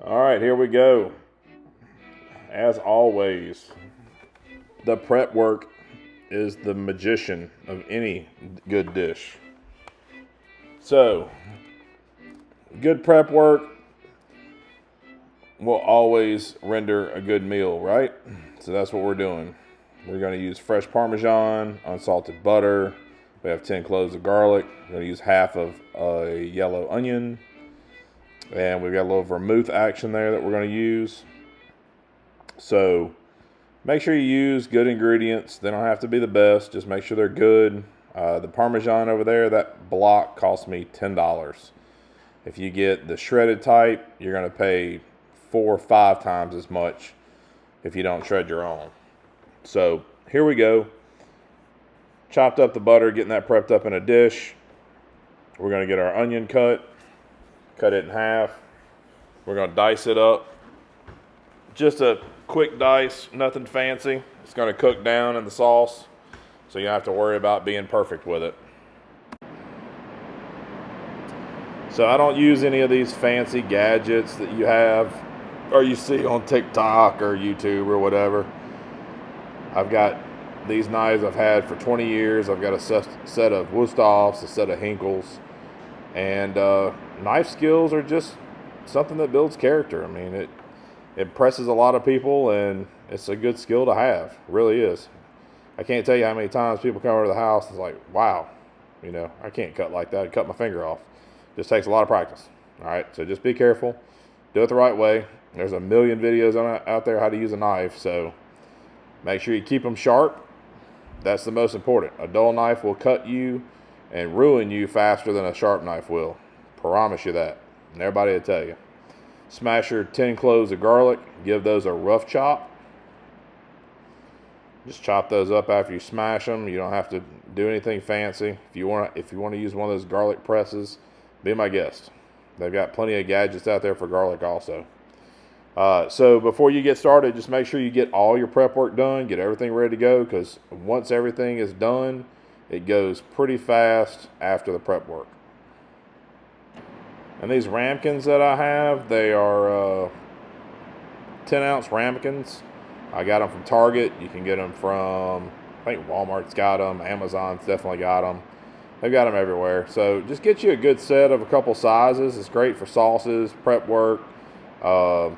All right, here we go. As always, the prep work is the magician of any good dish. So, good prep work will always render a good meal, right? So that's what we're doing. We're going to use fresh Parmesan, unsalted butter. We have 10 cloves of garlic. We're going to use half of a yellow onion. And we've got a little vermouth action there that we're going to use. So make sure you use good ingredients. They don't have to be the best. Just make sure they're good. The Parmesan over there, that block cost me $10. If you get the shredded type, you're going to pay 4 or 5 times as much if you don't shred your own. So here we go. Chopped up the butter, getting that prepped up in a dish. We're going to get our onion cut it in half. We're going to dice it up. Just a quick dice, nothing fancy. It's going to cook down in the sauce, so you don't have to worry about being perfect with it. So I don't use any of these fancy gadgets that you have or you see on TikTok or YouTube or whatever. I've got these knives I've had for 20 years. I've got a set of Wusthoffs, a set of Hinkels, and knife skills are just something that builds character. I mean, it impresses a lot of people, and it's a good skill to have. It really is. I can't tell you how many times people come over to the house and it's like, wow, I can't cut like that. I cut my finger off. Just takes a lot of practice. All right, so just be careful. Do it the right way. There's a million videos out there how to use a knife, so make sure you keep them sharp. That's the most important. A dull knife will cut you and ruin you faster than a sharp knife will. Promise you that. And everybody will tell you. Smash your 10 cloves of garlic. Give those a rough chop. Just chop those up after you smash them. You don't have to do anything fancy. If you want to use one of those garlic presses, be my guest. They've got plenty of gadgets out there for garlic also. So before you get started, just make sure you get all your prep work done. Get everything ready to go, because once everything is done, it goes pretty fast after the prep work. And these ramekins that I have, they are 10-ounce ramekins. I got them from Target. You can get them from, I think Walmart's got them. Amazon's definitely got them. They've got them everywhere. So just get you a good set of a couple sizes. It's great for sauces, prep work. I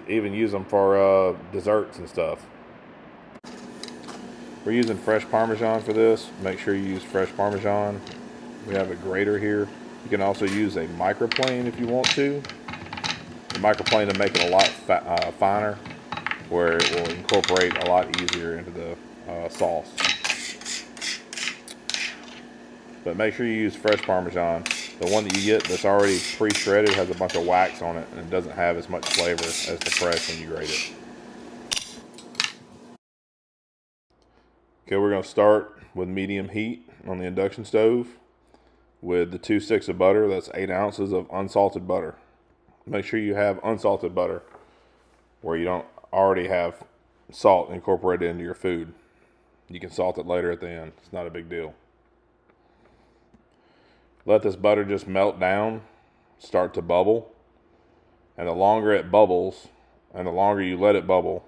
even use them for desserts and stuff. We're using fresh Parmesan for this. Make sure you use fresh Parmesan. We have a grater here. You can also use a microplane if you want to. The microplane will make it a lot finer, where it will incorporate a lot easier into the sauce. But make sure you use fresh Parmesan. The one that you get that's already pre-shredded has a bunch of wax on it, and it doesn't have as much flavor as the fresh when you grate it. Okay, we're going to start with medium heat on the induction stove with the 2 sticks of butter. That's 8 ounces of unsalted butter. Make sure you have unsalted butter where you don't already have salt incorporated into your food. You can salt it later at the end. It's not a big deal. Let this butter just melt down, start to bubble. And the longer it bubbles, and the longer you let it bubble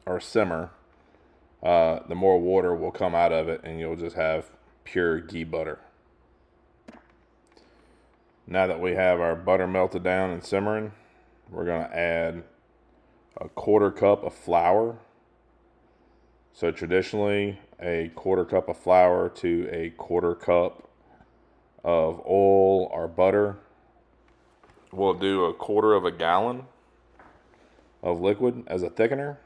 or simmer, the more water will come out of it, and you'll just have pure ghee butter. Now that we have our butter melted down and simmering, we're going to add a 1/4 cup of flour. So traditionally, a 1/4 cup of flour to a 1/4 cup of oil or butter. We'll do a 1/4 gallon of liquid as a thickener.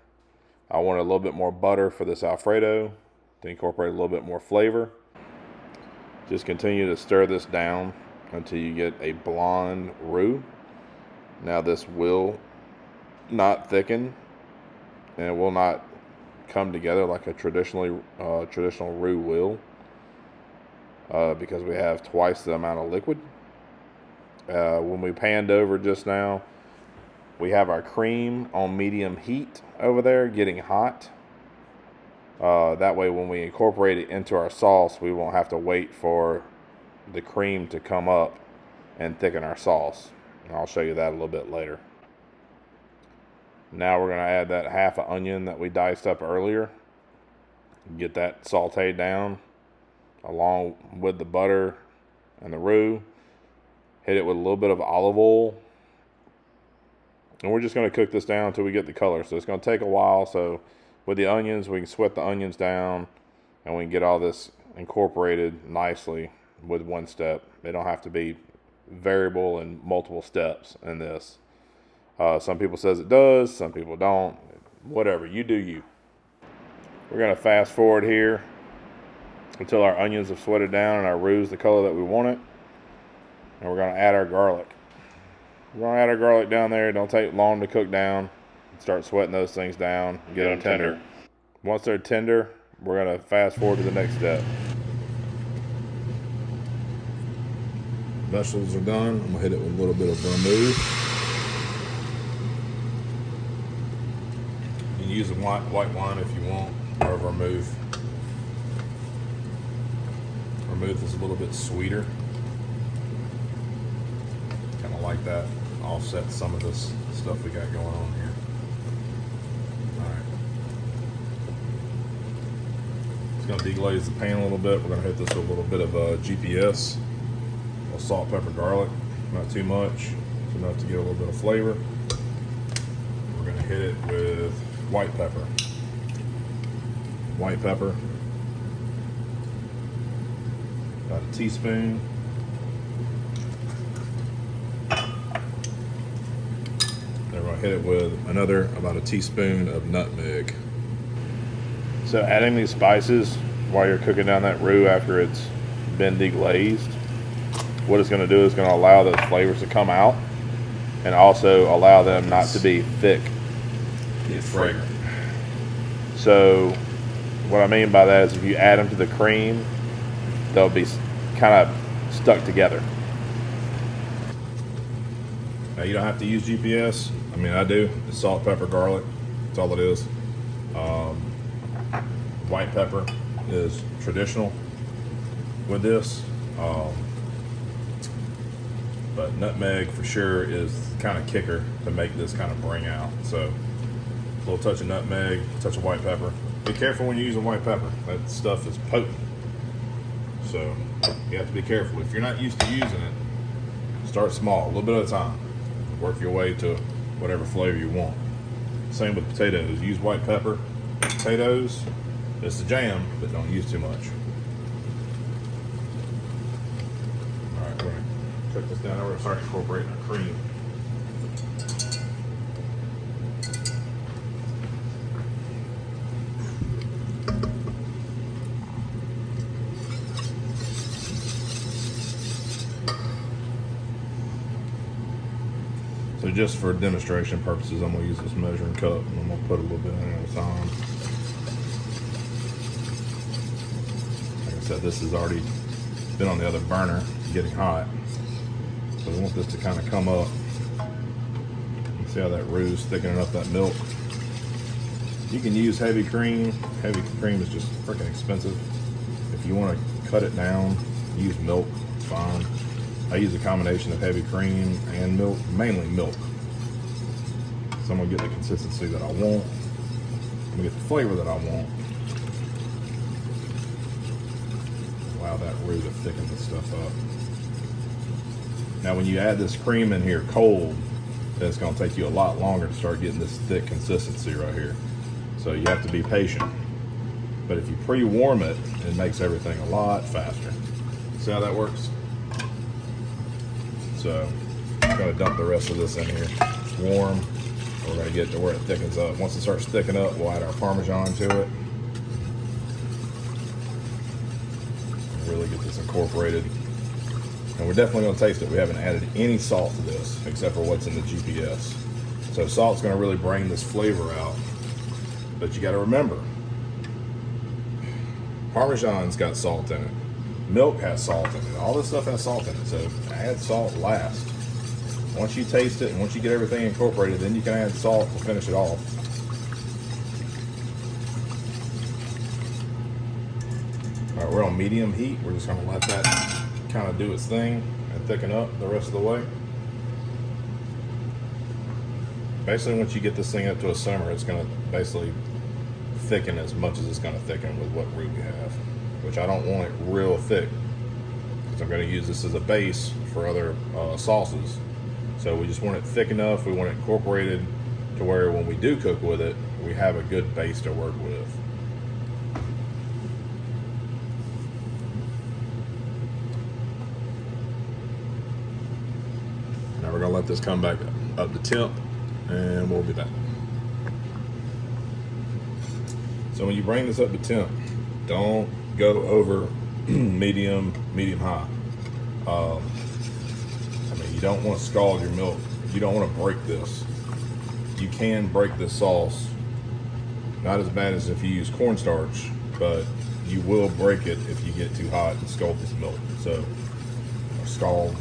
I want a little bit more butter for this Alfredo to incorporate a little bit more flavor. Just continue to stir this down until you get a blonde roux. Now this will not thicken, and it will not come together like a traditional roux will, because we have twice the amount of liquid. When we panned over just now, we have our cream on medium heat over there getting hot. That way when we incorporate it into our sauce, we won't have to wait for the cream to come up and thicken our sauce. I'll show you that a little bit later. Now we're going to add that half an onion that we diced up earlier. Get that sauteed down along with the butter and the roux. Hit it with a little bit of olive oil. And we're just going to cook this down until we get the color. So it's going to take a while. So with the onions, we can sweat the onions down and we can get all this incorporated nicely with one step. They don't have to be variable and multiple steps in this. Some people says it does, some people don't. Whatever, you do you. We're going to fast forward here until our onions have sweated down and our roux the color that we want it. And we're going to add our garlic. We're going to add our garlic down there. Don't take long to cook down. Start sweating those things down. Get them tender. Once they're tender, we're going to fast forward to the next step. Vegetables are done. I'm going to hit it with a little bit of vermouth. You can use a white wine if you want, or vermouth. Vermouth is a little bit sweeter. Kind of like that. Offset some of this stuff we got going on here. Alright. It's going to deglaze the pan a little bit. We're going to hit this with a little bit of GPS. A little salt, pepper, garlic. Not too much. It's enough to get a little bit of flavor. We're going to hit it with white pepper. White pepper. About a teaspoon. Then we're going to hit it with about a teaspoon of nutmeg. So adding these spices while you're cooking down that roux after it's been deglazed, what it's going to do is going to allow those flavors to come out and also allow them not to be thick and fragrant. So what I mean by that is if you add them to the cream, they'll be kind of stuck together. Now you don't have to use GPS. I mean, I do. It's salt, pepper, garlic. That's all it is. White pepper is traditional with this. But nutmeg for sure is kind of kicker to make this kind of bring out. So a little touch of nutmeg, touch of white pepper. Be careful when you're using white pepper. That stuff is potent. So you have to be careful. If you're not used to using it, start small, a little bit at a time. Work your way to whatever flavor you want. Same with potatoes. Use white pepper. Potatoes, it's the jam, but don't use too much. All right, we're gonna cook this down. We're gonna start incorporating our cream. So just for demonstration purposes, I'm gonna use this measuring cup and I'm gonna put a little bit in at a time. Like I said, this has already been on the other burner, getting hot. So we want this to kind of come up. See how that roux is thickening up that milk. You can use heavy cream. Heavy cream is just freaking expensive. If you want to cut it down, use milk, it's fine. I use a combination of heavy cream and milk, mainly milk. So I'm gonna get the consistency that I want. I'm gonna get the flavor that I want. Allow that roux to thicken this stuff up. Now when you add this cream in here cold, then it's gonna take you a lot longer to start getting this thick consistency right here. So you have to be patient. But if you pre-warm it, it makes everything a lot faster. See how that works? So I'm gonna dump the rest of this in here. It's warm. We're gonna get to where it thickens up. Once it starts thickening up, we'll add our Parmesan to it. Really get this incorporated. And we're definitely gonna taste it. We haven't added any salt to this, except for what's in the GPS. So salt's gonna really bring this flavor out. But you gotta remember, Parmesan's got salt in it. Milk has salt in it. All this stuff has salt in it, so add salt last. Once you taste it and once you get everything incorporated, then you can add salt to finish it off. All right, we're on medium heat. We're just gonna let that kind of do its thing and thicken up the rest of the way. basically once you get this thing up to a simmer, it's going to basically thicken as much as it's going to thicken with what roux we have, which I don't want it real thick because I'm going to use this as a base for other sauces. So we just want it thick enough. We want it incorporated to where when we do cook with it, we have a good base to work with. Now we're going to let this come back up to temp, and we'll be back. So when you bring this up to temp, don't go over medium high. I mean, you don't want to scald your milk. You don't want to break this. You can break this sauce. Not as bad as if you use cornstarch, but you will break it if you get too hot and scald this milk. So, scald.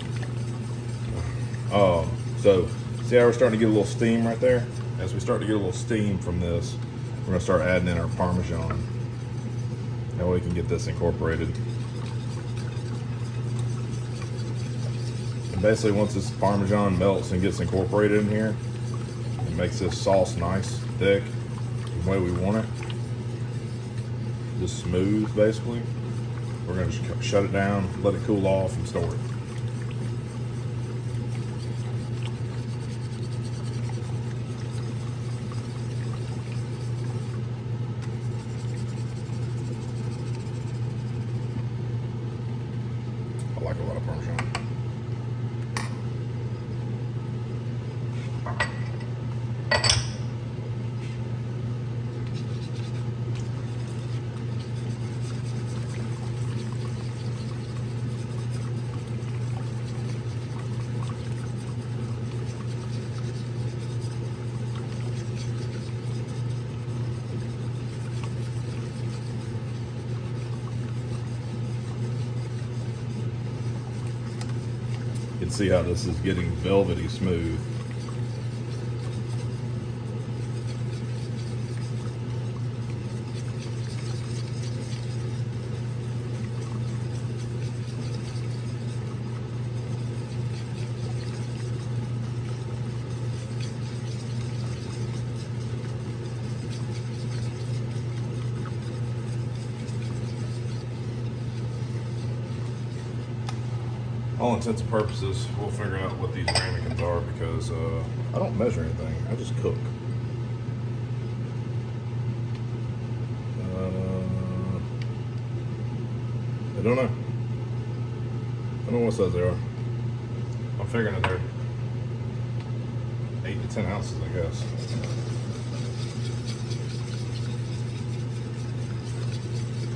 So, see how we're starting to get a little steam right there? As we start to get a little steam from this, we're going to start adding in our Parmesan. That way we can get this incorporated. And basically once this Parmesan melts and gets incorporated in here, it makes this sauce nice, thick, the way we want it. Just smooth, basically. We're going to shut it down, let it cool off, and store it. I like a lot of Parmesan. You can see how this is getting velvety smooth. All intents and purposes, we'll figure out what these ramekins are because I don't measure anything. I just cook. I don't know. I don't know what size they are. I'm figuring that they're 8 to 10 ounces, I guess.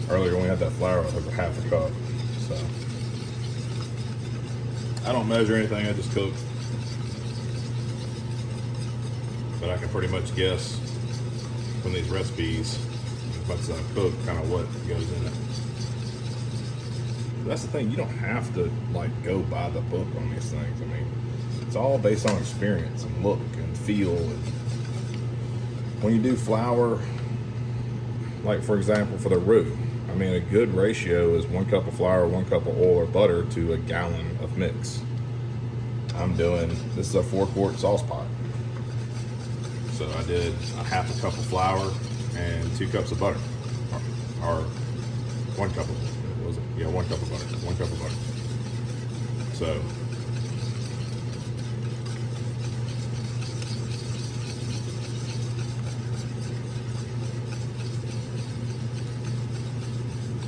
Earlier when we had that flour, it was a half a cup. So I don't measure anything, I just cook. But I can pretty much guess from these recipes, as much as I cook, kind of what goes in it. That's the thing, you don't have to like go by the book on these things. I mean, it's all based on experience and look and feel. And when you do flour, like for example, for the roux, I mean, a good ratio is 1 cup of flour, 1 cup of oil or butter to a gallon of mix. This is a 4-quart sauce pot. So I did a half a cup of flour and 2 cups of butter. Or 1 cup of, what was it? Yeah, 1 cup of butter. 1 cup of butter. So,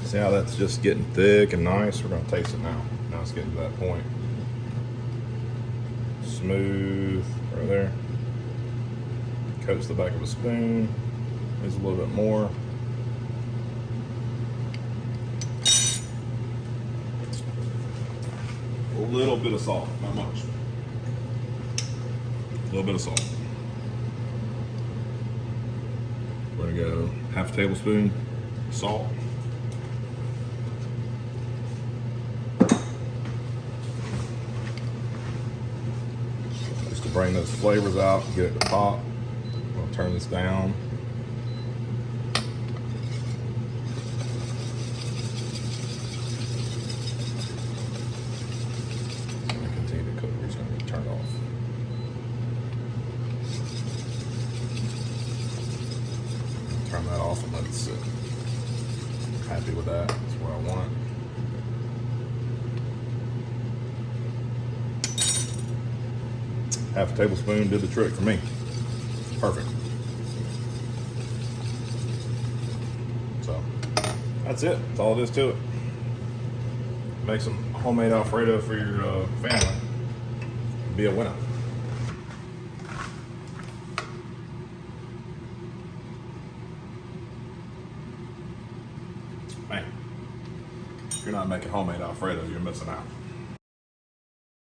see how that's just getting thick and nice? We're going to taste it now. Now it's getting to that point. Smooth right there. Coats the back of a spoon. There's a little bit more. A little bit of salt, not much. A little bit of salt. We're gonna go half a tablespoon salt. Just to bring those flavors out, get it to pop. I'll turn this down. trim that off and let it sit. Happy with that. That's where I want it. Half a tablespoon did the trick for me. Perfect. So that's it. That's all it is to it. Make some homemade Alfredo for your family. Be a winner. Man, if you're not making homemade Alfredo, you're missing out.